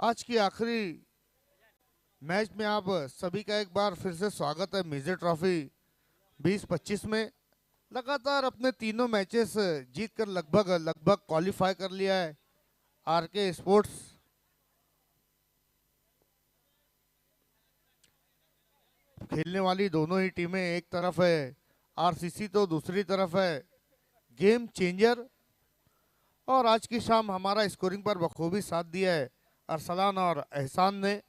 आज की आखिरी मैच में आप सभी का एक बार फिर से स्वागत है मेजर ट्रॉफी 2025 में। लगातार अपने तीनों मैचेस जीतकर लगभग लगभग क्वालिफाई कर लिया है आरके स्पोर्ट्स। खेलने वाली दोनों ही टीमें, एक तरफ है आरसीसी तो दूसरी तरफ है गेम चेंजर। और आज की शाम हमारा स्कोरिंग पर बखूबी साथ दिया है अरसलान और एहसान ने।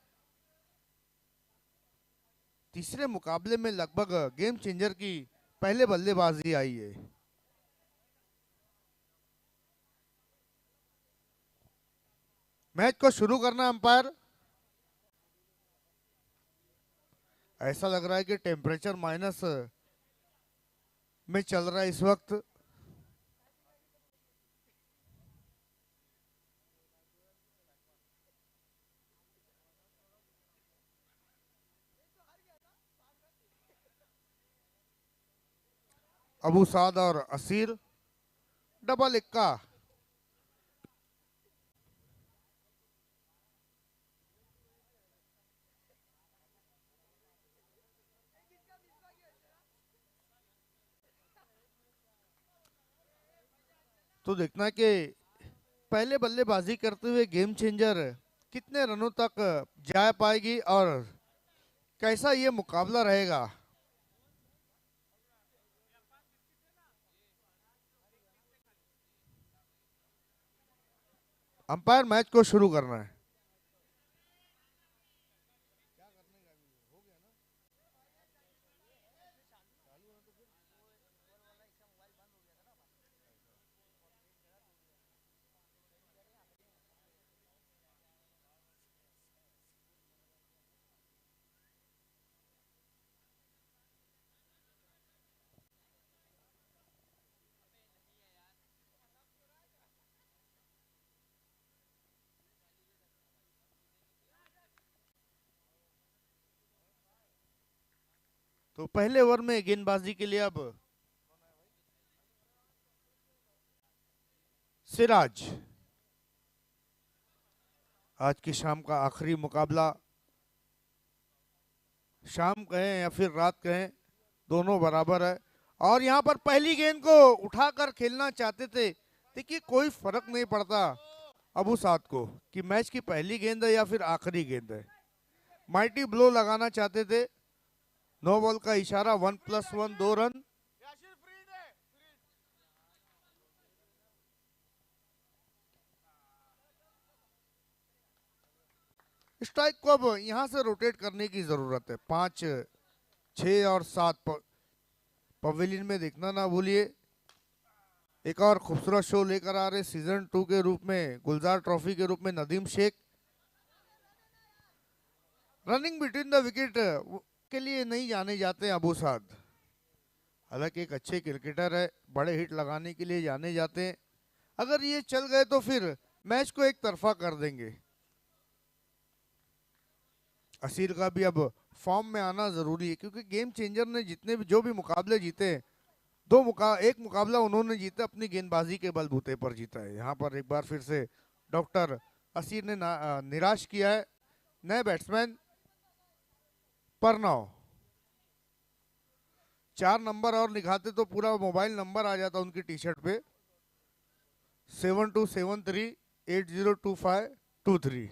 तीसरे मुकाबले में लगभग गेम चेंजर की पहले बल्लेबाजी आई है। मैच को शुरू करना अंपायर। ऐसा लग रहा है कि टेम्परेचर माइनस में चल रहा है इस वक्त। अबू साद और असीर डबल इक्का। तो देखना है कि पहले बल्लेबाजी करते हुए गेम चेंजर कितने रनों तक जा पाएगी और कैसा ये मुकाबला रहेगा। अंपायर मैच को शुरू करना है। तो पहले ओवर में गेंदबाजी के लिए अब सिराज। आज की शाम का आखिरी मुकाबला, शाम कहें या फिर रात कहें, दोनों बराबर है। और यहाँ पर पहली गेंद को उठाकर खेलना चाहते थे। देखिए कोई फर्क नहीं पड़ता अबू साद को कि मैच की पहली गेंद है या फिर आखिरी गेंद है। माइटी ब्लो लगाना चाहते थे। नो बॉल का इशारा, 1+1 2 रन। स्ट्राइक को अब यहां से रोटेट करने की जरूरत है। 5, 6 और 7 पवेलियन में देखना ना भूलिए। एक और खूबसूरत शो लेकर आ रहे सीजन 2 के रूप में, गुलजार ट्रॉफी के रूप में Nadeem Sheikh. Running between the wicket के लिए नहीं जाने जाते अबू साद। हालांकि एक अच्छे क्रिकेटर है, बड़े हिट लगाने के लिए जाने जाते हैं। अगर ये चल गए तो फिर मैच को एक तरफा कर देंगे। असीर का भी अब फॉर्म में आना जरूरी है क्योंकि गेम चेंजर ने जितने भी जो भी मुकाबले जीते हैं, एक मुकाबला उन्होंने जीता अपनी गेंदबाजी के बलबूते पर जीता है। यहाँ पर एक बार फिर से डॉक्टर असीर ने निराश किया है नए बैट्समैन परनौ। 4 नंबर और निकालते तो पूरा मोबाइल नंबर आ जाता उनकी टी शर्ट पे, 7273802523।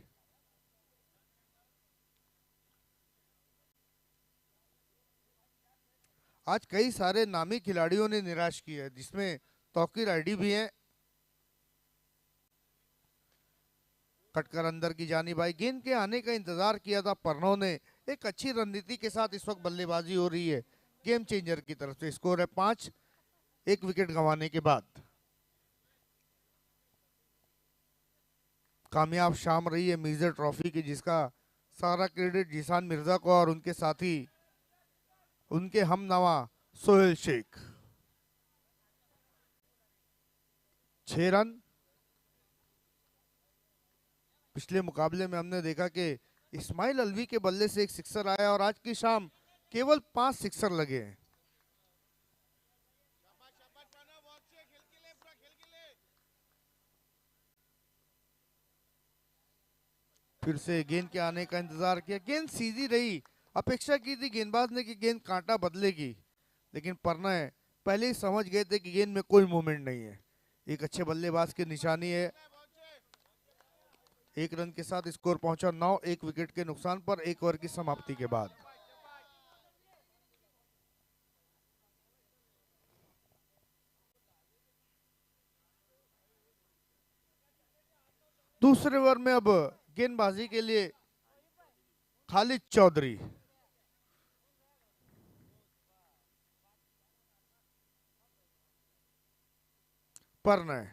आज कई सारे नामी खिलाड़ियों ने निराश किया है जिसमें तौकीर आईडी भी है। कटकर अंदर की जानी भाई, गेंद के आने का इंतजार किया था परनौ ने। एक अच्छी रणनीति के साथ इस वक्त बल्लेबाजी हो रही है गेम चेंजर की तरफ से। स्कोर है 5, एक विकेट गंवाने के बाद। कामयाब शाम रही है मेजर ट्रॉफी की, जिसका सारा क्रेडिट जिसान मिर्जा को और उनके साथी, उनके हम नवा सोहेल शेख। 6 रन। पिछले मुकाबले में हमने देखा कि इस्माइल अलवी के बल्ले से एक सिक्सर आया और आज की शाम केवल 5 सिक्सर लगे हैं। फिर से गेंद के आने का इंतजार किया, गेंद सीधी रही, अपेक्षा की थी गेंदबाज ने कि गेंद कांटा बदलेगी, लेकिन परनय पहले ही समझ गए थे कि गेंद में कोई मूवमेंट नहीं है। एक अच्छे बल्लेबाज की निशानी है। एक रन के साथ स्कोर पहुंचा 9, एक विकेट के नुकसान पर, एक ओवर की समाप्ति के बाद। दूसरे ओवर में अब गेंदबाजी के लिए खालिद चौधरी। परनय,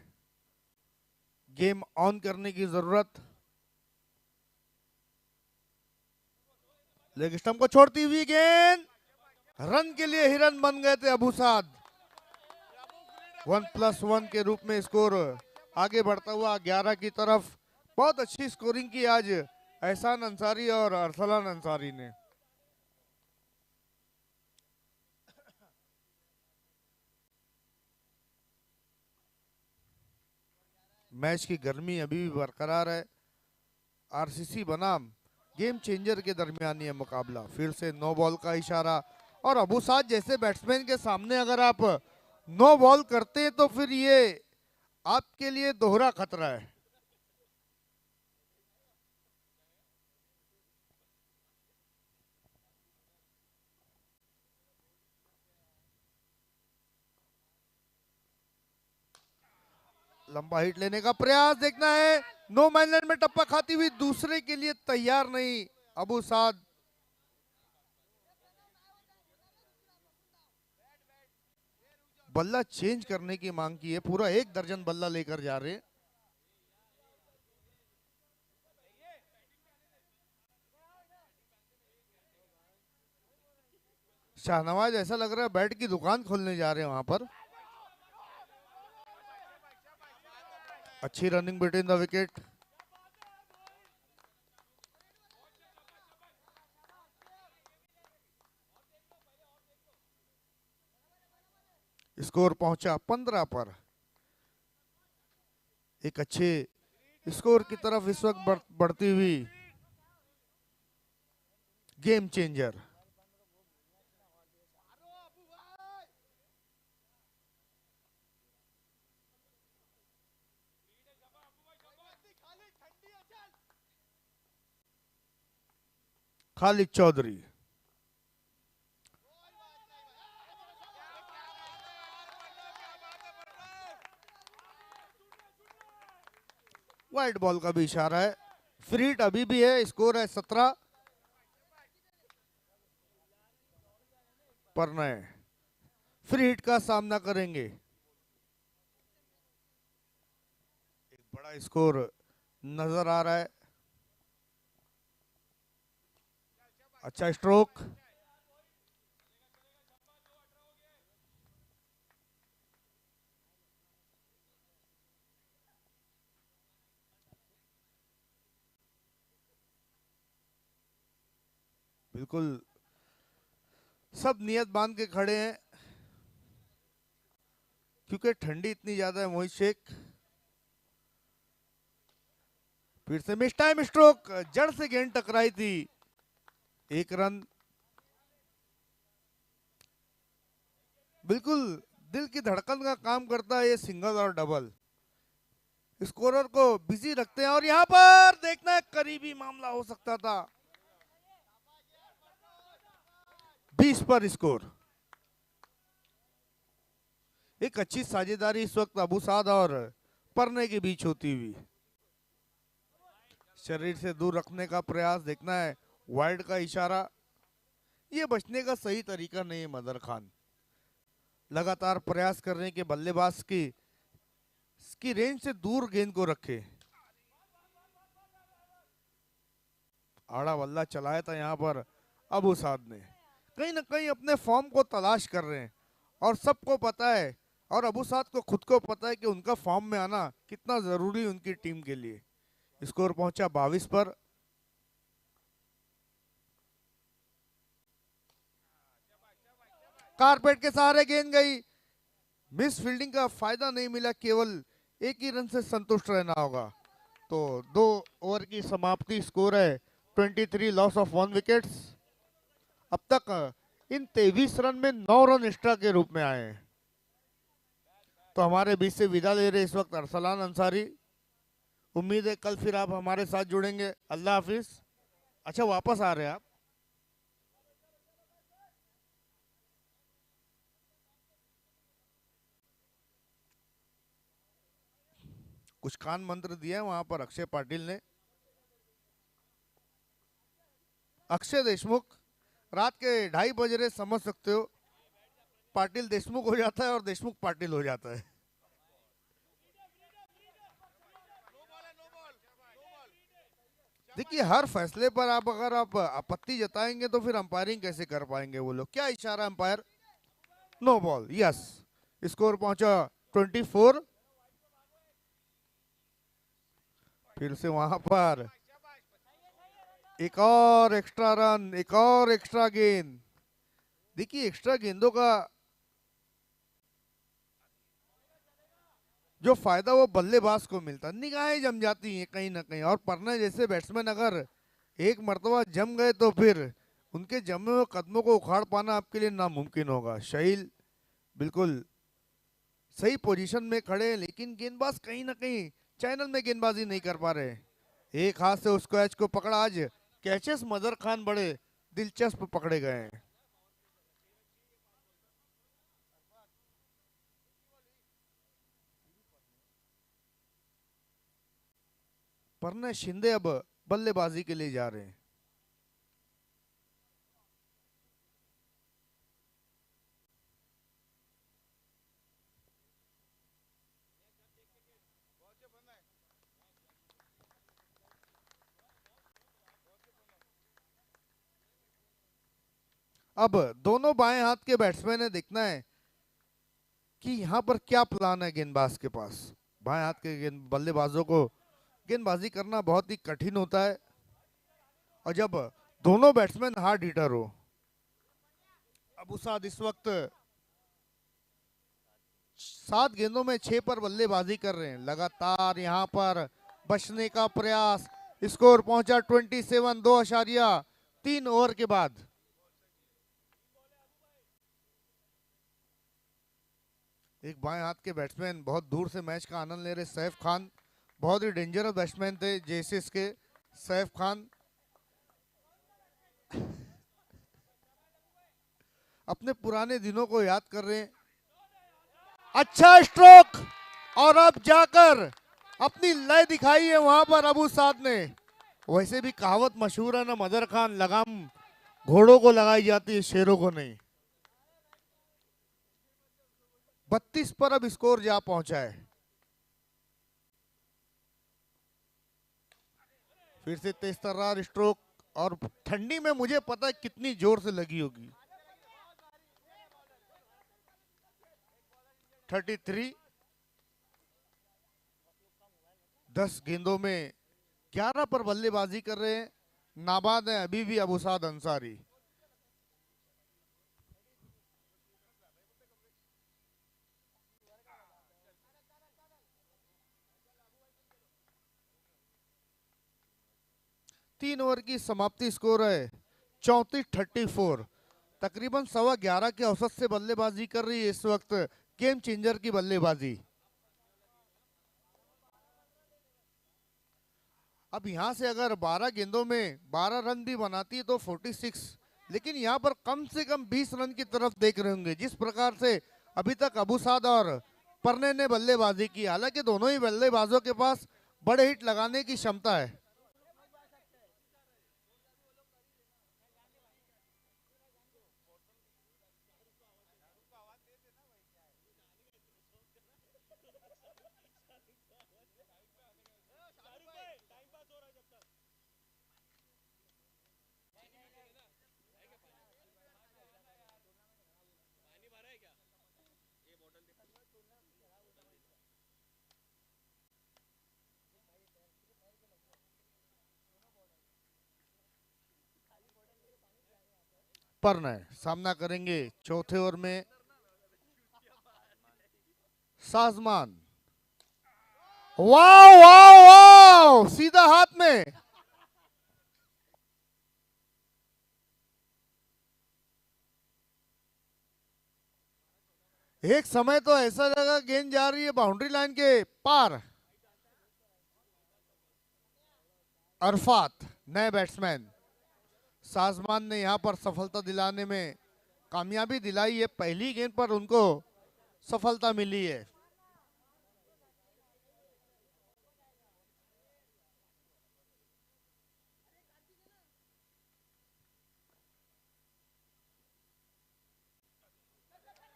गेम ऑन करने की जरूरत। लेग स्टंप को छोड़ती हुई गेंद, रन के लिए हिरन बन गए थे अबू साद। 1+1 के रूप में स्कोर आगे बढ़ता हुआ 11 की तरफ। बहुत अच्छी स्कोरिंग की आज एहसान अंसारी और अरसलान अंसारी ने। मैच की गर्मी अभी भी बरकरार है। आरसीसी बनाम गेम चेंजर के दरमियान ये मुकाबला। फिर से नो बॉल का इशारा, और अबू साद जैसे बैट्समैन के सामने अगर आप नो बॉल करते हैं तो फिर ये आपके लिए दोहरा खतरा है। लंबा हिट लेने का प्रयास देखना है, नो मैनलैंड में टप्पा खाती हुई दूसरे के लिए तैयार नहीं अबू साद। बल्ला चेंज करने की मांग की है, पूरा 1 दर्जन बल्ला लेकर जा रहे हैं। शाहनवाज ऐसा लग रहा है बैट की दुकान खोलने जा रहे हैं वहां पर। अच्छी running between the wicket. Score पहुंचा 15 पर। एक अच्छे स्कोर की तरफ इस वक्त बढ़ती हुई game changer. Khalid Chaudhary. Wide ball का भी इशारा है। फ्री हिट अभी भी है, स्कोर है 17। परनय फ्री हिट का सामना करेंगे। एक बड़ा स्कोर नजर आ रहा है। अच्छा स्ट्रोक। बिल्कुल सब नियत बांध के खड़े हैं, क्योंकि ठंडी इतनी ज्यादा है। मोहित शेख फिर से मिस टाइम स्ट्रोक, जड़ से गेंद टकराई थी। 1 रन। बिल्कुल दिल की धड़कन का काम करता है ये सिंगल और डबल, स्कोरर को बिजी रखते हैं। और यहां पर देखना है, करीबी मामला हो सकता था। 20 पर स्कोर। एक अच्छी साझेदारी इस वक्त अबू साद और परने के बीच होती हुई। शरीर से दूर रखने का प्रयास देखना है, वाइड का इशारा। ये बचने का सही तरीका नहीं है मदर खान। लगातार प्रयास कर रहे हैं कि बल्लेबाज की रेंज से दूर गेंद को रखे। आड़ा बल्ला चलाया था यहाँ पर अबू साद ने। कहीं ना कहीं अपने फॉर्म को तलाश कर रहे हैं, और सबको पता है, और अबू साद को खुद को पता है कि उनका फॉर्म में आना कितना जरूरी है उनकी टीम के लिए। स्कोर पहुंचा 22 पर। कारपेट के सहारे गेंद गई, मिस फील्डिंग का फायदा नहीं मिला, केवल 1 ही रन से संतुष्ट रहना होगा। तो 2 ओवर ओवर की समाप्ति, स्कोर है 23, लॉस ऑफ 1 विकेट्स। अब तक इन 23 रन में 9 रन एक्स्ट्रा के रूप में आए हैं। तो हमारे बीच से विदा ले रहे इस वक्त अरसलान अंसारी। उम्मीद है कल फिर आप हमारे साथ जुड़ेंगे। अल्लाह हाफिज। अच्छा, वापस आ रहे हैं आप? कुछ कान मंत्र दिया है वहां पर अक्षय पाटिल ने। अक्षय देशमुख, रात के 2:30 बज रहे, समझ सकते हो। पाटिल देशमुख हो जाता है और देशमुख पाटिल हो जाता है। देखिए, हर फैसले पर आप अगर आप आपत्ति जताएंगे तो फिर अंपायरिंग कैसे कर पाएंगे वो लोग। क्या इशारा umpire? No ball, yes. Score पहुंचा 24। फिर से वहां पर एक और एक्स्ट्रा रन, एक और एक्स्ट्रा गेंद। देखिए, एक्स्ट्रा गेंदों का जो फायदा वो बल्लेबाज को मिलता, निगाहें जम जाती हैं कहीं ना कहीं। और परने जैसे बैट्समैन अगर एक मर्तबा जम गए तो फिर उनके जमे हुए कदमों को उखाड़ पाना आपके लिए नामुमकिन होगा। शहील बिल्कुल सही पोजीशन में खड़े हैं, लेकिन गेंदबाज कहीं ना कहीं चैनल में गेंदबाजी नहीं कर पा रहे। एक हाथ से उस कैच को पकड़ा। आज कैचेस मदर खान बड़े दिलचस्प पकड़े गए हैं। परने शिंदे अब बल्लेबाजी के लिए जा रहे हैं। अब दोनों बाएं हाथ के बैट्समैन ने देखना है कि यहाँ पर क्या प्लान है गेंदबाज के पास। बाएं हाथ के बल्लेबाजों को गेंदबाजी करना बहुत ही कठिन होता है, और जब दोनों बैट्समैन हार्ड हिटर हो। अबू साद इस वक्त 7 गेंदों में 6 पर बल्लेबाजी कर रहे हैं। लगातार यहाँ पर बचने का प्रयास। स्कोर पहुंचा 27, 2.3 ओवर के बाद। एक बाएं हाथ के बैट्समैन बहुत दूर से मैच का आनंद ले रहे, सैफ खान। बहुत ही डेंजरस बैट्समैन थे जेएसएस के सैफ खान। अपने पुराने दिनों को याद कर रहे हैं। अच्छा स्ट्रोक, और अब जाकर अपनी लय दिखाई है वहां पर अबू साद ने। वैसे भी कहावत मशहूर है ना, मदर खान, लगाम घोड़ों को लगाई जाती है, शेरों को नहीं। 32 पर अब स्कोर जा पहुंचा है। फिर से तेज तर्रार स्ट्रोक, और ठंडी में मुझे पता है कितनी जोर से लगी होगी। 33, 10 गेंदों में 11 पर बल्लेबाजी कर रहे हैं। नाबाद है अभी भी अबू साद अंसारी। तीन ओवर की समाप्ति, स्कोर है 34-34। तकरीबन 11:15 के औसत से बल्लेबाजी कर रही है इस वक्त गेम चेंजर की बल्लेबाजी। अब यहां से अगर 12 गेंदों में 12 रन भी बनाती है तो 46, लेकिन यहां पर कम से कम 20 रन की तरफ देख रहे होंगे जिस प्रकार से अभी तक अबू साद और परने ने बल्लेबाजी की। हालांकि दोनों ही बल्लेबाजों के पास बड़े हिट लगाने की क्षमता है। परने सामना करेंगे चौथे ओवर में साजमान, वाह वाह वाह, सीधा हाथ में। एक समय तो ऐसा लगा गेंद जा रही है बाउंड्री लाइन के पार। अरफात नए बैट्समैन, साजमान ने यहां पर सफलता दिलाने में कामयाबी दिलाई है। पहली गेंद पर उनको सफलता मिली है।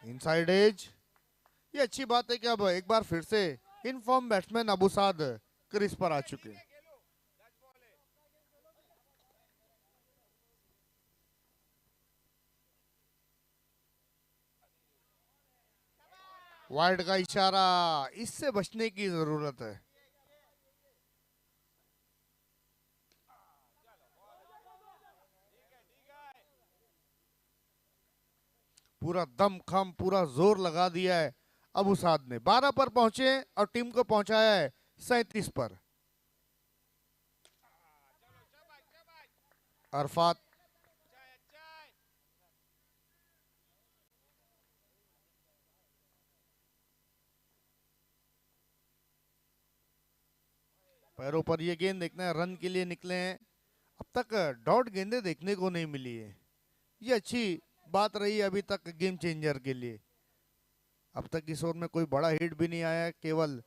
इनसाइड एज, ये अच्छी बात है कि अब एक बार फिर से in form batsman Abu Saad crease पर आ चुके हैं। वाइड का इशारा, इससे बचने की जरूरत है। पूरा दम खम, पूरा जोर लगा दिया है अबू साद ने। 12 पर पहुंचे और टीम को पहुंचाया है 37 पर। अरफात, पैरों पर ये गेंद देखना है, रन के लिए निकले हैं। अब तक डॉट गेंदें देखने को नहीं मिली है, ये अच्छी बात रही है अभी तक गेम चेंजर के लिए। अब तक इस ओवर में कोई बड़ा हिट भी नहीं आया है, केवल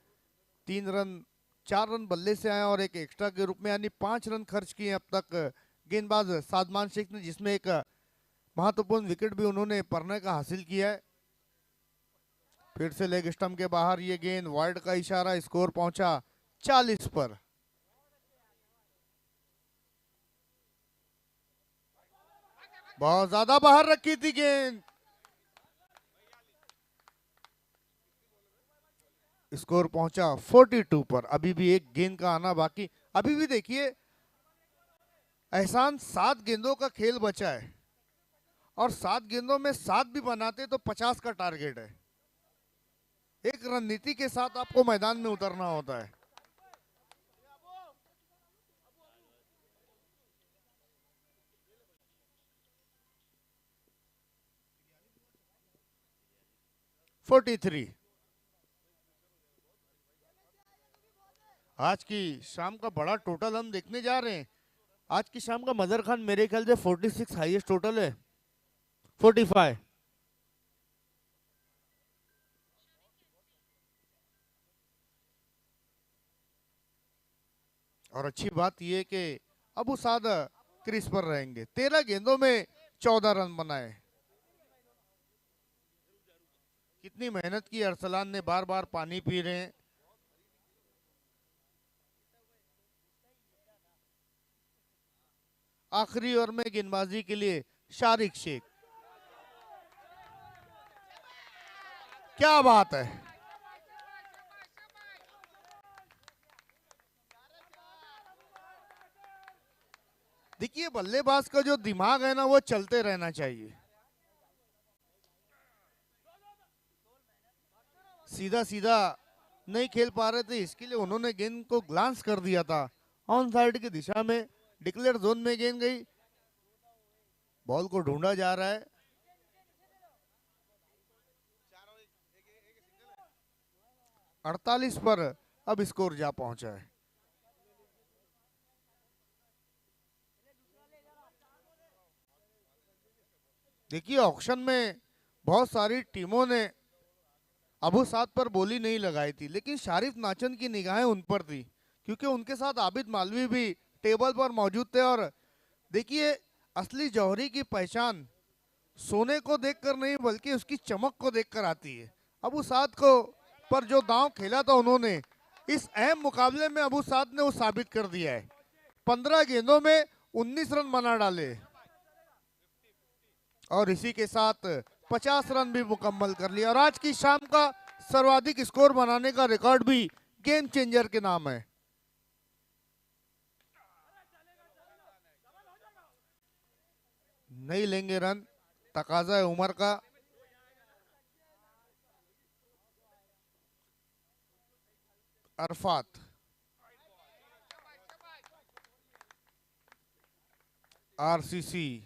3 रन, 4 रन बल्ले से आया और एक एक्स्ट्रा के रूप में, यानी 5 रन खर्च किए अब तक गेंदबाज सादमान शेख ने, जिसमें एक महत्वपूर्ण विकेट भी उन्होंने पढ़ने का हासिल किया है। फिर से लेग स्टंप के बाहर ये गेंद, वाइड का इशारा, स्कोर पहुंचा 40 पर। बहुत ज्यादा बाहर रखी थी गेंद, स्कोर पहुंचा 42 पर। अभी भी एक गेंद का आना बाकी। अभी भी देखिए एहसान, 7 गेंदों का खेल बचा है और 7 गेंदों में 7 भी बनाते तो 50 का टारगेट है। एक रणनीति के साथ आपको मैदान में उतरना होता है। Forty three. आज की शाम का बड़ा टोटल हम देखने जा रहे हैं। आज की शाम का मदर खान मेरे ख्याल से 46 हाईएस्ट टोटल है, 45। और अच्छी बात यह कि अबू साद क्रीज पर रहेंगे। 13 गेंदों में 14 रन बनाए। कितनी मेहनत की अरसलान ने, बार बार पानी पी रहे हैं। आखिरी ओवर में गेंदबाजी के लिए शारिक शेख, क्या बात है। देखिए बल्लेबाज का जो दिमाग है ना, वो चलते रहना चाहिए। सीधा सीधा नहीं खेल पा रहे थे, इसके लिए उन्होंने गेंद को ग्लांस कर दिया था ऑन साइड की दिशा में। डिक्लेयर जोन में गेंद गई, बॉल को ढूंढा जा रहा है। 48 पर अब स्कोर जा पहुंचा है। देखिए ऑक्शन में बहुत सारी टीमों ने अबू साद पर बोली नहीं लगाई थी, लेकिन शारिफ नाचन की निगाहें उन पर थी, क्योंकि उनके साथ आबिद मालवी भी टेबल पर मौजूद थे। और देखिए असली जौहरी की पहचान सोने को देखकर नहीं बल्कि उसकी चमक को देखकर आती है। अबू साद को पर जो दांव खेला था उन्होंने, इस अहम मुकाबले में अबू साद ने वो साबित कर दिया है। 15 गेंदों में 19 रन बना डाले और इसी के साथ 50 रन भी मुकम्मल कर लिया। और आज की शाम का सर्वाधिक स्कोर बनाने का रिकॉर्ड भी गेम चेंजर के नाम है। नहीं लेंगे रन, तकाजा है उम्र का। अरफात, आरसीसी।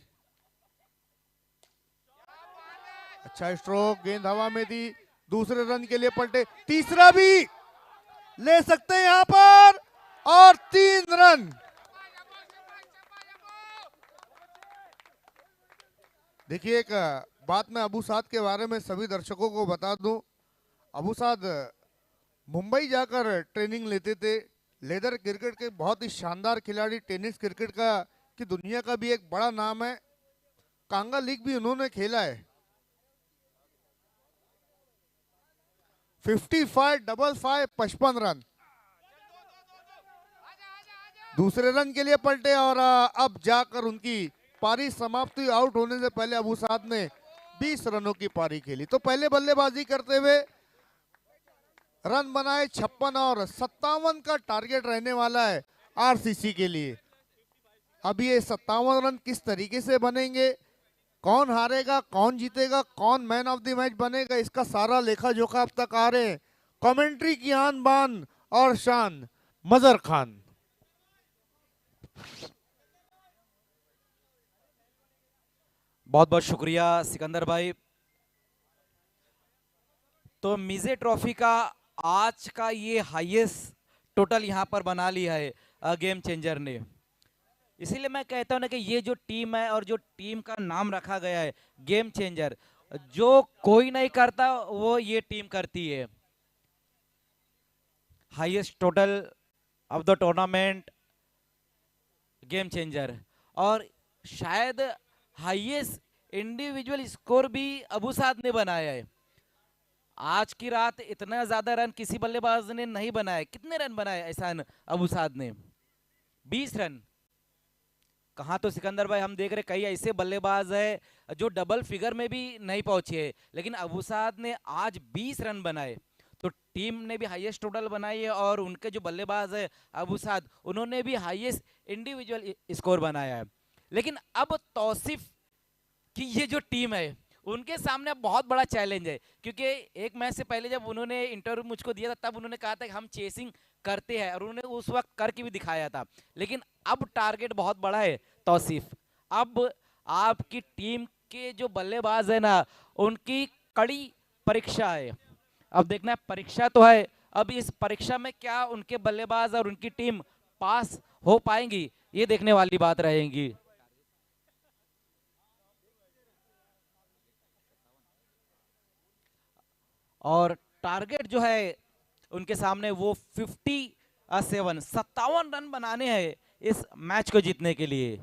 अच्छा स्ट्रोक, गेंद हवा में थी, दूसरे रन के लिए पलटे, तीसरा भी ले सकते हैं यहां पर, और 3 रन। देखिए एक बात मैं अबू साद के बारे में सभी दर्शकों को बता दूं। अबू साद मुंबई जाकर ट्रेनिंग लेते थे। लेदर क्रिकेट के बहुत ही शानदार खिलाड़ी, टेनिस क्रिकेट का की दुनिया का भी एक बड़ा नाम है। कांगा लीग भी उन्होंने खेला है। 55 डबल 5 55 रन, दूसरे रन के लिए पलटे, और अब जाकर उनकी पारी समाप्त हुई। आउट होने से पहले अबू साद ने 20 रनों की पारी खेली। तो पहले बल्लेबाजी करते हुए रन बनाए 56 और 57 का टारगेट रहने वाला है आरसीसी के लिए। अब ये 57 रन किस तरीके से बनेंगे, कौन हारेगा, कौन जीतेगा, कौन मैन ऑफ द मैच बनेगा, इसका सारा लेखा जोखा अब तक आ रहे हैं। कमेंट्री की आन बान और शान, मजर खान। बहुत बहुत शुक्रिया सिकंदर भाई। तो मिजे ट्रॉफी का आज का ये हाईएस्ट टोटल यहाँ पर बना लिया है गेम चेंजर ने। इसीलिए मैं कहता हूँ ना कि ये जो टीम है और जो टीम का नाम रखा गया है गेम चेंजर, जो कोई नहीं करता वो ये टीम करती है। Highest total of the tournament game changer, और शायद हाईएस्ट इंडिविजुअल स्कोर भी अबू साद ने बनाया है। आज की रात इतना ज्यादा रन किसी बल्लेबाज ने नहीं बनाया। कितने रन बनाए एहसान अबू साद ने? 20 रन। कहाँ तो सिकंदर भाई हम देख रहे कई ऐसे बल्लेबाज है जो डबल फिगर में भी नहीं पहुंचे, लेकिन अबू साद ने आज 20 रन बनाए। तो टीम ने भी हाईएस्ट टोटल बनाई है, और उनके जो बल्लेबाज है अबू साद, उन्होंने भी हाईएस्ट इंडिविजुअल स्कोर बनाया है। लेकिन अब तौसीफ की ये जो टीम है उनके सामने बहुत बड़ा चैलेंज है, क्योंकि एक मैच से पहले जब उन्होंने इंटरव्यू मुझको दिया था तब उन्होंने कहा था कि हम चेसिंग करते हैं, और उन्होंने उस वक्त करके भी दिखाया था। लेकिन अब टारगेट बहुत बड़ा है तौसीफ। अब आपकी टीम के जो बल्लेबाज है ना, उनकी कड़ी परीक्षा है। अब देखना है, परीक्षा तो है, अब इस परीक्षा में क्या उनके बल्लेबाज और उनकी टीम पास हो पाएंगी, ये देखने वाली बात रहेगी। और टारगेट जो है उनके सामने वो 57 रन बनाने हैं इस मैच को जीतने के लिए।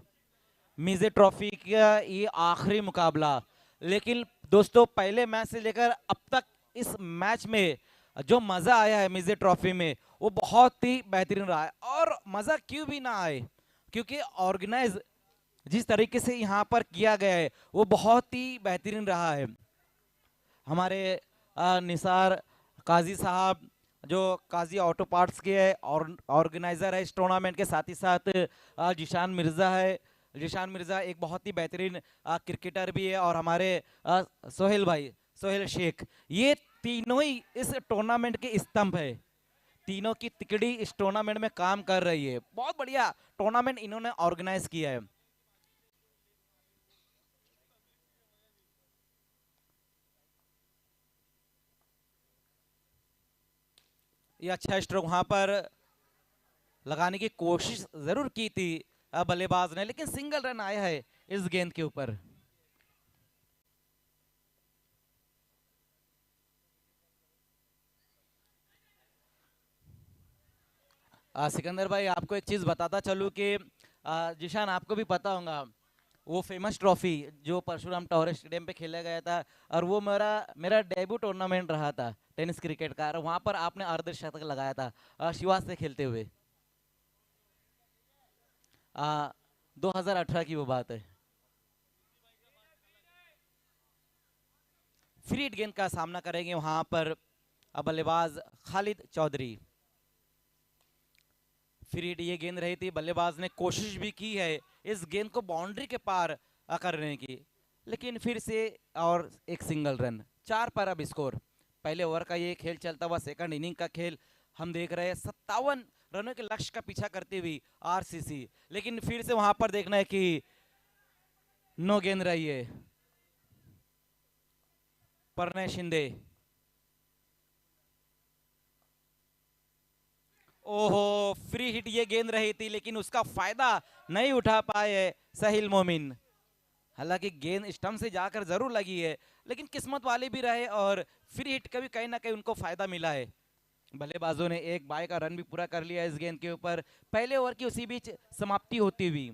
मिजे ट्रॉफी का ये आखिरी मुकाबला, लेकिन दोस्तों पहले मैच से लेकर अब तक इस मैच में जो मजा आया है मिजे ट्रॉफी में, वो बहुत ही बेहतरीन रहा है। और मजा क्यों भी ना आए, क्योंकि ऑर्गेनाइज जिस तरीके से यहाँ पर किया गया है वो बहुत ही बेहतरीन रहा है। हमारे निसार काजी साहब, जो काजी ऑटो पार्ट्स के है और ऑर्गेनाइजर है इस टूर्नामेंट के, साथ ही साथ जिशान मिर्ज़ा है। जिशान मिर्ज़ा एक बहुत ही बेहतरीन क्रिकेटर भी है, और हमारे सोहेल भाई, सोहेल शेख, ये तीनों ही इस टूर्नामेंट के स्तंभ है। तीनों की तिकड़ी इस टूर्नामेंट में काम कर रही है। बहुत बढ़िया टूर्नामेंट इन्होंने ऑर्गेनाइज किया है। ये अच्छा स्ट्रोक वहां पर लगाने की कोशिश जरूर की थी बल्लेबाज ने, लेकिन सिंगल रन आया है इस गेंद के ऊपर। सिकंदर भाई आपको एक चीज बताता चलूं कि जिशान आपको भी पता होगा वो फेमस ट्रॉफी जो परशुराम टॉवर स्टेडियम पे खेला गया था, और वो मेरा मेरा डेब्यू टूर्नामेंट रहा था टेनिस क्रिकेट का, और वहां पर आपने अर्धशतक लगाया था शिवा से खेलते हुए। 2018 की वो बात है। फ्री हिट गेंद का सामना करेंगे वहां पर बल्लेबाज खालिद चौधरी। फ्री हिट ये गेंद रही थी, बल्लेबाज ने कोशिश भी की है इस गेंद को बाउंड्री के पार करने की, लेकिन फिर से और एक सिंगल रन। 4 पर अब स्कोर। पहले ओवर का ये खेल चलता हुआ सेकंड इनिंग का खेल हम देख रहे हैं 57 रनों के लक्ष्य का पीछा करती हुई आरसीसी, लेकिन फिर से वहां पर देखना है कि नो गेंद रही है। प्रणय शिंदे, ओहो, फ्री हिट ये गेंद रही थी, लेकिन उसका फायदा नहीं उठा पाए साहिल मोमिन। हालांकि गेंद स्टंप से जाकर जरूर लगी है, लेकिन किस्मत वाले भी रहे और फ्री हिट का भी कहीं ना कहीं उनको फायदा मिला है। बल्लेबाजों ने एक बाय का रन भी पूरा कर लिया इस गेंद के ऊपर। पहले ओवर की उसी बीच समाप्ति होती हुई,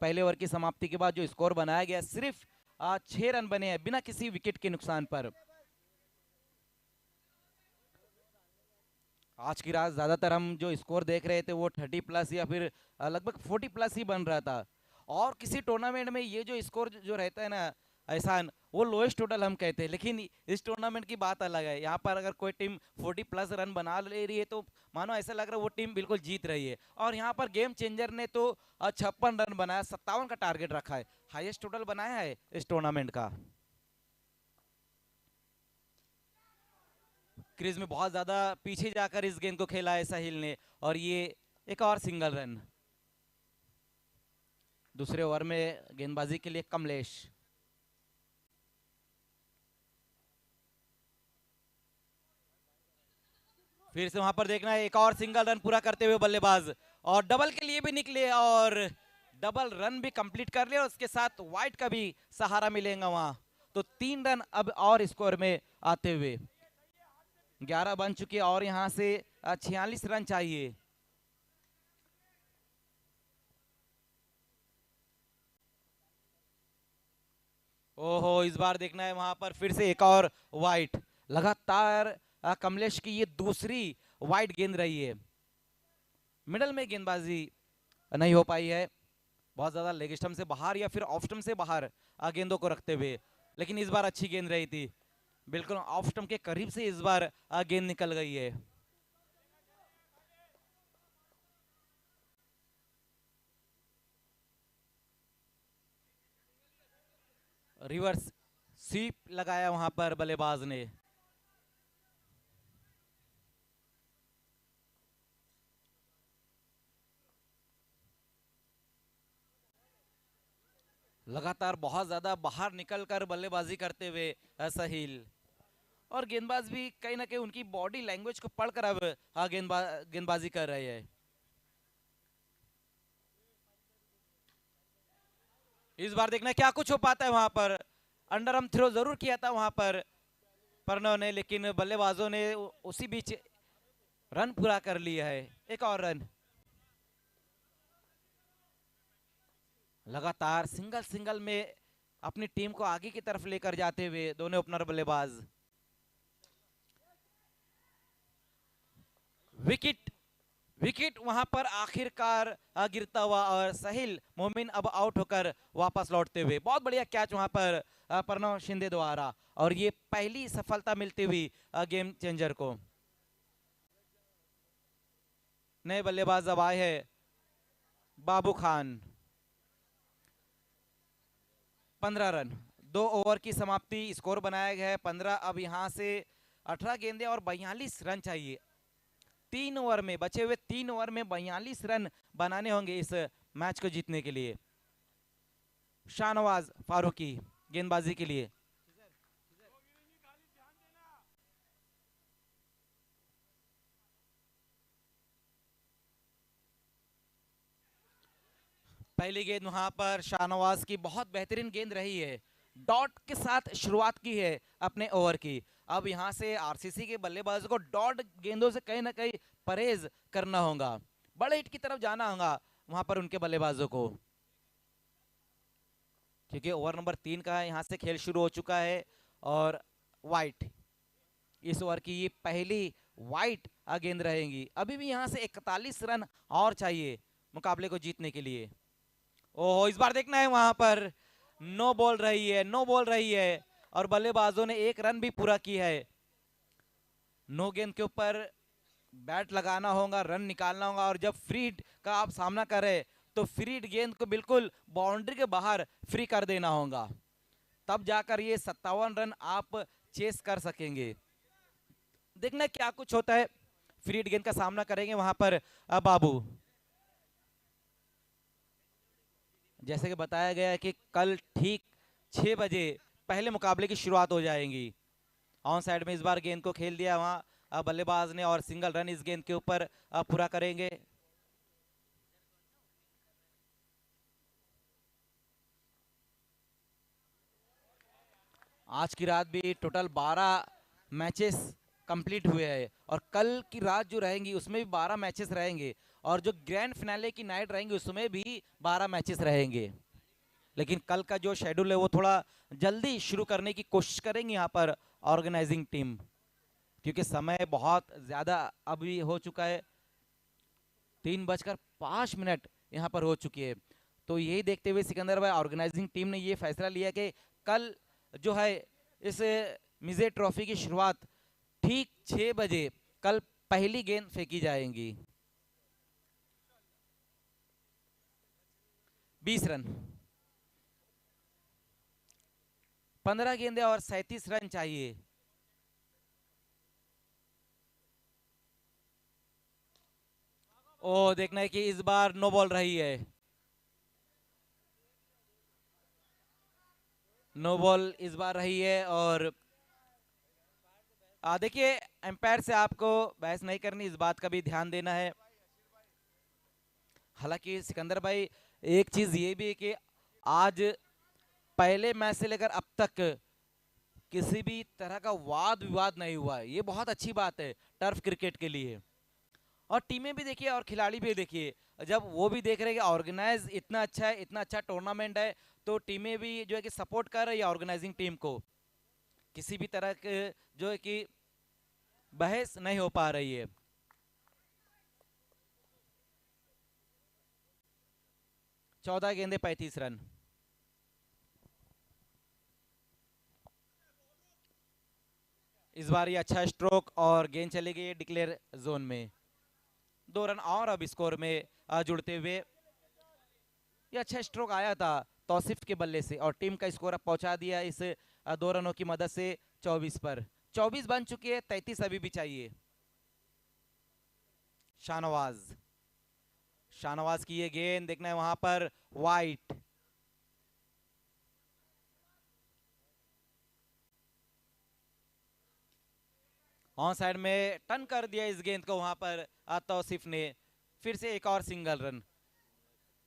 पहले ओवर की समाप्ति के बाद जो स्कोर बनाया गया सिर्फ 6 रन बने हैं बिना किसी विकेट के नुकसान पर। आज की रात ज्यादातर हम जो स्कोर देख रहे थे वो 30 प्लस या फिर लगभग 40 प्लस ही बन रहा था। और किसी टूर्नामेंट में ये जो स्कोर जो रहता है ना एहसान, वो लोएस्ट टोटल हम कहते हैं, लेकिन इस टूर्नामेंट की बात अलग है। यहाँ पर अगर कोई टीम 40 प्लस रन बना ले रही है तो मानो ऐसा लग रहा है वो टीम बिल्कुल जीत रही है। और यहाँ पर गेम चेंजर ने तो 56 रन बनाया, 57 का टारगेट रखा है, हाईएस्ट टोटल बनाया है इस टूर्नामेंट का। क्रीज में बहुत ज्यादा पीछे जाकर इस गेंद को खेला है साहिल ने, और ये एक और सिंगल रन। दूसरे ओवर में गेंदबाजी के लिए कमलेश, फिर से वहां पर देखना है, एक और सिंगल रन पूरा करते हुए बल्लेबाज, और डबल के लिए भी निकले और डबल रन भी कंप्लीट कर लिया, और उसके साथ वाइट का भी सहारा मिलेगा वहां। तो 3 रन अब और स्कोर में आते हुए 11 बन चुके और यहां से 46 रन चाहिए। ओहो, इस बार देखना है वहां पर फिर से एक और वाइट। लगातार कमलेश की ये दूसरी वाइट गेंद रही है। मिडल में गेंदबाजी नहीं हो पाई है, बहुत ज्यादा लेग स्टंप से बाहर या फिर ऑफ स्टंप से बाहर गेंदों को रखते हुए, लेकिन इस बार अच्छी गेंद रही थी, बिल्कुल ऑफ स्टंप के करीब से इस बार गेंद निकल गई है। रिवर्स स्वीप लगाया वहां पर बल्लेबाज ने। लगातार बहुत ज्यादा बाहर निकलकर बल्लेबाजी करते हुए साहिल, और गेंदबाज भी कहीं ना कहीं उनकी बॉडी लैंग्वेज को पढ़कर अब गेंदबाजी कर रहे हैं। इस बार देखना क्या कुछ हो पाता है वहां पर। अंडर आर्म थ्रो जरूर किया था वहां पर प्रणव ने, लेकिन बल्लेबाजों ने उसी बीच रन पूरा कर लिया है। एक और रन, लगातार सिंगल सिंगल में अपनी टीम को आगे की तरफ लेकर जाते हुए दोनों ओपनर बल्लेबाज। विकेट विकेट वहां पर आखिरकार गिरता हुआ, और साहिल मोमिन अब आउट होकर वापस लौटते हुए। बहुत बढ़िया कैच वहां पर प्रणव शिंदे द्वारा, और ये पहली सफलता मिलती हुई गेम चेंजर को। नए बल्लेबाज अब आए हैं बाबू खान। 15 रन, 2 ओवर की समाप्ति, स्कोर बनाया गया है 15। अब यहां से 18 गेंदें और 42 रन चाहिए। 3 ओवर में, बचे हुए 3 ओवर में 42 रन बनाने होंगे इस मैच को जीतने के लिए। शाहनवाज फारूकी गेंदबाजी के लिए, पहली गेंद वहां पर शाहनवाज की बहुत बेहतरीन गेंद रही है, डॉट के साथ शुरुआत की है अपने ओवर की। अब यहां से आरसीसी के बल्लेबाजों को डॉट गेंदों से कहीं ना कहीं परहेज करना होगा, बड़े हिट की तरफ जाना होगा वहां पर उनके बल्लेबाजों को, क्योंकि ओवर नंबर 3 का यहां से खेल शुरू हो चुका है। और वाइट, इस ओवर की ये पहली वाइट गेंद रहेगी। अभी भी यहां से 41 रन और चाहिए मुकाबले को जीतने के लिए। ओहो, इस बार देखना है वहां पर नो बॉल रही है, नो बॉल रही है, और बल्लेबाजों ने 1 रन भी पूरा किया है। नो गेंद के ऊपर बैट लगाना होगा, रन निकालना होगा, और जब फ्री हिट का आप सामना करें तो फ्री हिट गेंद को बिल्कुल बाउंड्री के बाहर फ्री कर देना होगा, तब जाकर ये 57 रन आप चेस कर सकेंगे। देखना क्या कुछ होता है। फ्री हिट गेंद का सामना करेंगे वहां पर बाबू। जैसे कि बताया गया है कि कल ठीक 6 बजे पहले मुकाबले की शुरुआत हो जाएगी। ऑन साइड में इस बार गेंद को खेल दिया वहां बल्लेबाज ने और सिंगल रन इस गेंद के ऊपर पूरा करेंगे। आज की रात भी टोटल 12 मैचेस कंप्लीट हुए हैं और कल की रात जो रहेंगी उसमें भी 12 मैचेस रहेंगे और जो ग्रैंड फिनाले की नाइट रहेंगी उसमें भी 12 मैचेस रहेंगे। लेकिन कल का जो शेड्यूल है वो थोड़ा जल्दी शुरू करने की कोशिश करेंगे यहाँ पर ऑर्गेनाइजिंग टीम, क्योंकि समय बहुत ज़्यादा अभी हो चुका है। 3:05 यहाँ पर हो चुकी है। तो यही देखते हुए सिकंदर भाई ऑर्गेनाइजिंग टीम ने ये फैसला लिया कि कल जो है इस मिजे ट्रॉफी की शुरुआत ठीक 6 बजे कल पहली गेंद फेंकी जाएंगी। 20 रन, 15 गेंदें और 37 रन चाहिए। ओ देखना है कि इस बार नो बॉल रही है, नो बॉल इस बार रही है। और देखिए एम्पायर से आपको बहस नहीं करनी, इस बात का भी ध्यान देना है। हालांकि सिकंदर भाई एक चीज ये भी है कि आज पहले मैच से लेकर अब तक किसी भी तरह का वाद विवाद नहीं हुआ है, ये बहुत अच्छी बात है टर्फ क्रिकेट के लिए। और टीमें भी देखिए और खिलाड़ी भी देखिए, जब वो भी देख रहे हैं कि ऑर्गेनाइज इतना अच्छा है, इतना अच्छा टूर्नामेंट है, तो टीमें भी जो है कि सपोर्ट कर रही है ऑर्गेनाइजिंग टीम को। किसी भी तरह के जो है कि बहस नहीं हो पा रही है। 14 गेंदे 35 रन। इस बार ये अच्छा स्ट्रोक और गेंद चली गई डिक्लेयर जोन में। 2 रन और अब स्कोर में जुड़ते हुए। ये अच्छा स्ट्रोक आया था तौसीफ के बल्ले से और टीम का स्कोर अब पहुंचा दिया इस 2 रनों की मदद से 24 पर। 24 बन चुकी है, 33 अभी भी चाहिए। शाहनवाज, शाहनवाज की ये गेंद देखना है वहां पर वाइट। ऑन साइड में टर्न कर दिया इस गेंद को वहां पर तौसीफ ने। फिर से एक और सिंगल रन।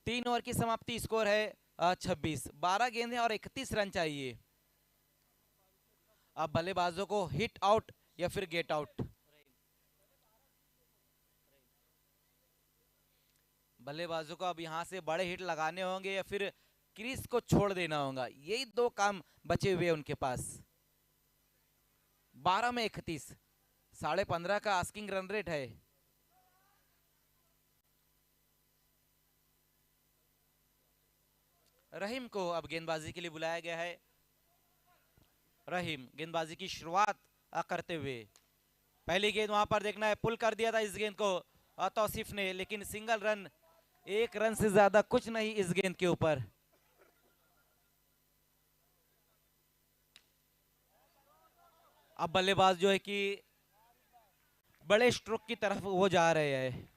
3 ओवर की समाप्ति, स्कोर है 26। 12 गेंदें और 31 रन चाहिए। अब बल्लेबाजों को हिट आउट या फिर गेट आउट। बल्लेबाजों को अब यहां से बड़े हिट लगाने होंगे या फिर क्रीज को छोड़ देना होगा, यही 2 काम बचे हुए उनके पास। 12 में 31, 15.5 का आस्किंग रन रेट है। रहीम को अब गेंदबाजी के लिए बुलाया गया है। रहीम गेंदबाजी की शुरुआत करते हुए। पहली गेंद वहां पर देखना है, पुल कर दिया था इस गेंद को तौसीफ ने, लेकिन सिंगल रन, 1 रन से ज्यादा कुछ नहीं इस गेंद के ऊपर। अब बल्लेबाज जो है कि बड़े स्ट्रोक की तरफ वो जा रहे हैं।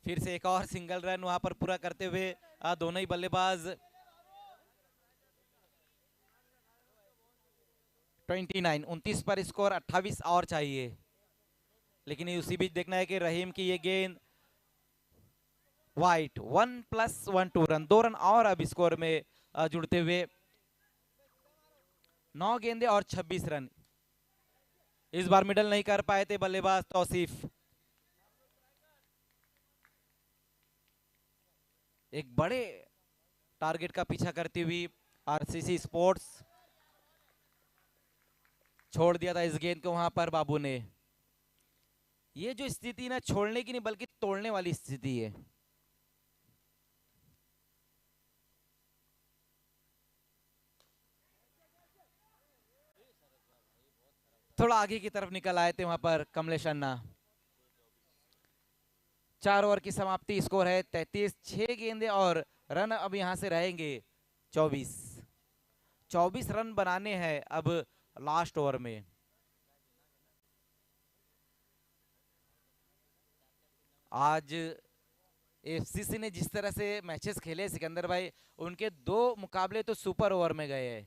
फिर से एक और सिंगल रन वहां पर पूरा करते हुए दोनों ही बल्लेबाज। 29 पर स्कोर 28 और चाहिए। लेकिन उसी बीच देखना है कि रहीम की ये गेंद वाइट। 1+1 2 रन, 2 रन और अब स्कोर में जुड़ते हुए। 9 गेंदे और 26 रन। इस बार मिडल नहीं कर पाए थे बल्लेबाज तौसीफ। एक बड़े टारगेट का पीछा करती हुई आरसीसी स्पोर्ट्स। छोड़ दिया था इस गेंद को वहां पर बाबू ने। ये जो स्थिति ना छोड़ने की नहीं बल्कि तोड़ने वाली स्थिति है। थोड़ा आगे की तरफ निकल आए थे वहां पर कमलेश अन्ना। 4 ओवर की समाप्ति, स्कोर है 33। 6 गेंदे और रन अब यहां से रहेंगे 24। 24 रन बनाने हैं अब लास्ट ओवर में। आज एफसीसी ने जिस तरह से मैचेस खेले सिकंदर भाई, उनके 2 मुकाबले तो सुपर ओवर में गए हैं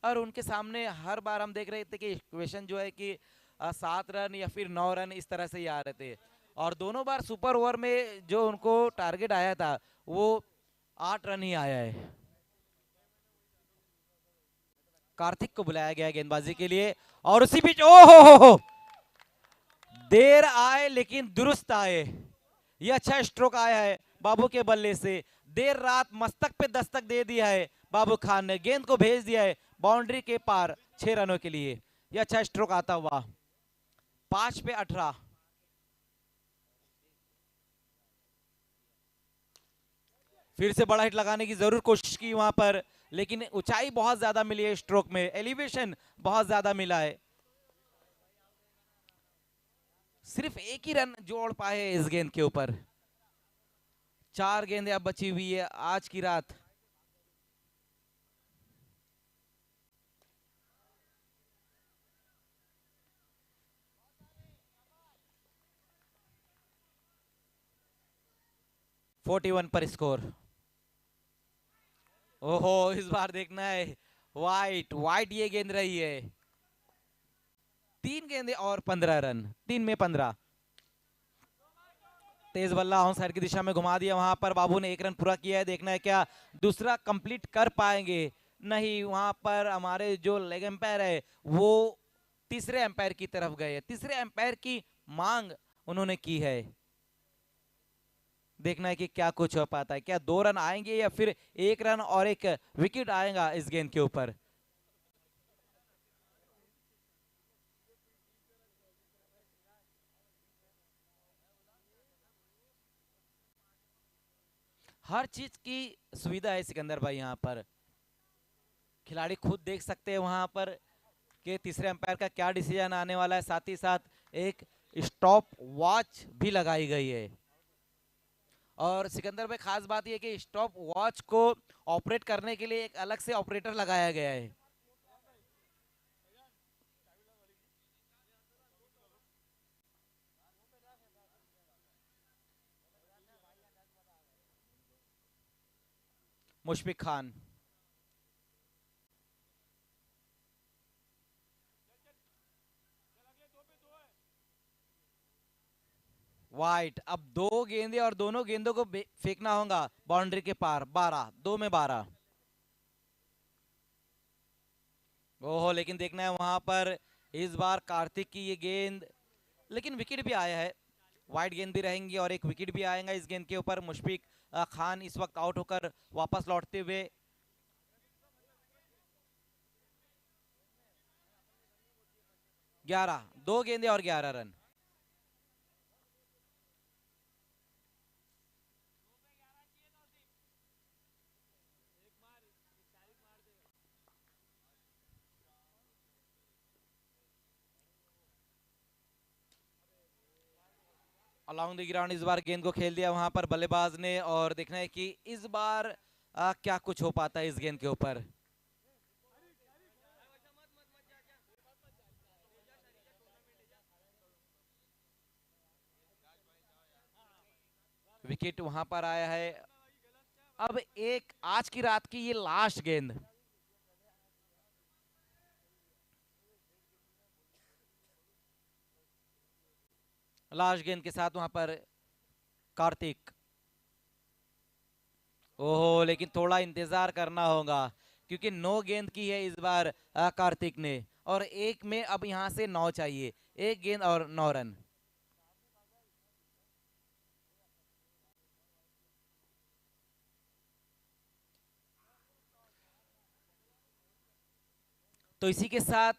और उनके सामने हर बार हम देख रहे थे कि इक्वेशन जो है कि 7 रन या फिर 9 रन इस तरह से ही आ रहे थे, और दोनों बार सुपर ओवर में जो उनको टारगेट आया था वो 8 रन ही आया है। कार्तिक को बुलाया गया गेंदबाजी के लिए और उसी बीच हो देर आए लेकिन दुरुस्त आए, ये अच्छा स्ट्रोक आया है बाबू के बल्ले से। देर रात मस्तक पे दस्तक दे दिया है बाबू खान ने, गेंद को भेज दिया है बाउंड्री के पार 6 रनों के लिए। यह अच्छा स्ट्रोक आता हुआ 5 पे 18। फिर से बड़ा हिट लगाने की जरूर कोशिश की वहां पर, लेकिन ऊंचाई बहुत ज्यादा मिली है स्ट्रोक में, एलिवेशन बहुत ज्यादा मिला है। सिर्फ एक ही रन जोड़ पाए इस गेंद के ऊपर। 4 गेंदें अब बची हुई है आज की रात। (41) पर स्कोर। ओहो, इस बार देखना है वाइट वाइट ये गेंद रही है। 3 गेंदें और 15 रन, 3 में 15। तेज बल्ला ऑन साइड की दिशा में घुमा दिया, वहां पर बाबू ने 1 रन पूरा किया है। देखना है क्या दूसरा कंप्लीट कर पाएंगे, नहीं वहां पर हमारे जो लेग एम्पायर है वो तीसरे एम्पायर की तरफ गए, तीसरे एम्पायर की मांग उन्होंने की है। देखना है कि क्या कुछ हो पाता है, क्या 2 रन आएंगे या फिर 1 रन और 1 विकेट आएगा इस गेंद के ऊपर। हर चीज की सुविधा है सिकंदर भाई, यहाँ पर खिलाड़ी खुद देख सकते हैं वहां पर कि तीसरे अंपायर का क्या डिसीजन आने वाला है। साथ ही साथ एक स्टॉप वॉच भी लगाई गई है, और सिकंदर भाई खास बात यह कि स्टॉप वॉच को ऑपरेट करने के लिए एक अलग से ऑपरेटर लगाया गया है। मुशफिक खान, वाइट। अब 2 गेंदे और दोनों गेंदों को फेंकना होगा बाउंड्री के पार। 12, 2 में 12। ओहो, लेकिन देखना है वहां पर इस बार कार्तिक की ये गेंद, लेकिन विकेट भी आया है। वाइड गेंद भी रहेंगी और एक विकेट भी आएगा इस गेंद के ऊपर। मुशफिक खान इस वक्त आउट होकर वापस लौटते हुए। 11, 2 गेंदे और 11 रन। अलॉन्ग द ग्राउंड इस बार गेंद को खेल दिया वहां पर बल्लेबाज ने, और देखना है कि इस बार क्या कुछ हो पाता है इस गेंद के ऊपर। विकेट वहां पर आया है। अब एक आज की रात की ये लास्ट गेंद, लास्ट गेंद के साथ वहां पर कार्तिक। ओहो, लेकिन थोड़ा इंतजार करना होगा क्योंकि 9 गेंद की है इस बार कार्तिक ने, और एक में अब यहां से 9 चाहिए। 1 गेंद और 9 रन। तो इसी के साथ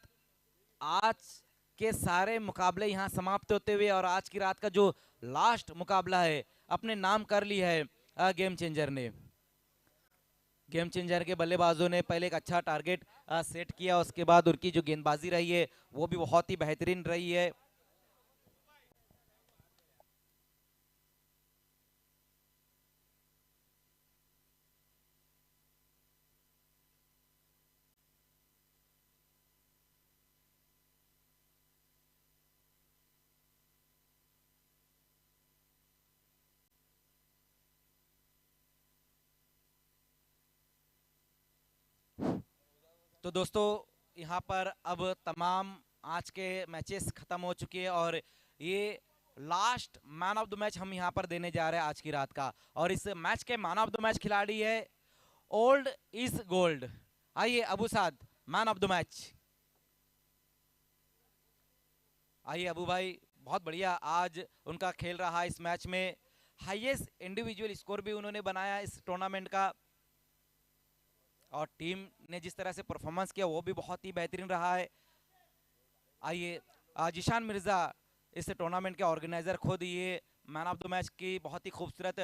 आज के सारे मुकाबले यहां समाप्त होते हुए, और आज की रात का जो लास्ट मुकाबला है अपने नाम कर लिया है गेम चेंजर ने। गेम चेंजर के बल्लेबाजों ने पहले एक अच्छा टारगेट सेट किया, उसके बाद उनकी जो गेंदबाजी रही है वो भी बहुत ही बेहतरीन रही है। तो दोस्तों यहाँ पर अब तमाम आज के मैचेस खत्म हो चुके हैं और ये last man of the match हम यहाँ पर देने जा रहे हैं आज की रात का। और इस मैच के मैन ऑफ द मैच खिलाड़ी है ओल्ड इज गोल्ड। आइए अबू साद, मैन ऑफ द मैच। आइए अबू भाई, बहुत बढ़िया आज उनका खेल रहा इस मैच में। हाईएस्ट इंडिविजुअल स्कोर भी उन्होंने बनाया इस टूर्नामेंट का और टीम ने जिस तरह से परफॉर्मेंस किया वो भी बहुत ही बेहतरीन रहा है। आइए जिशान मिर्ज़ा इस टूर्नामेंट के ऑर्गेनाइजर खुद ये मैन ऑफ द मैच की बहुत ही खूबसूरत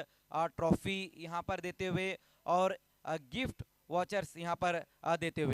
ट्रॉफी यहाँ पर देते हुए और गिफ्ट वॉचर्स यहाँ पर देते हुए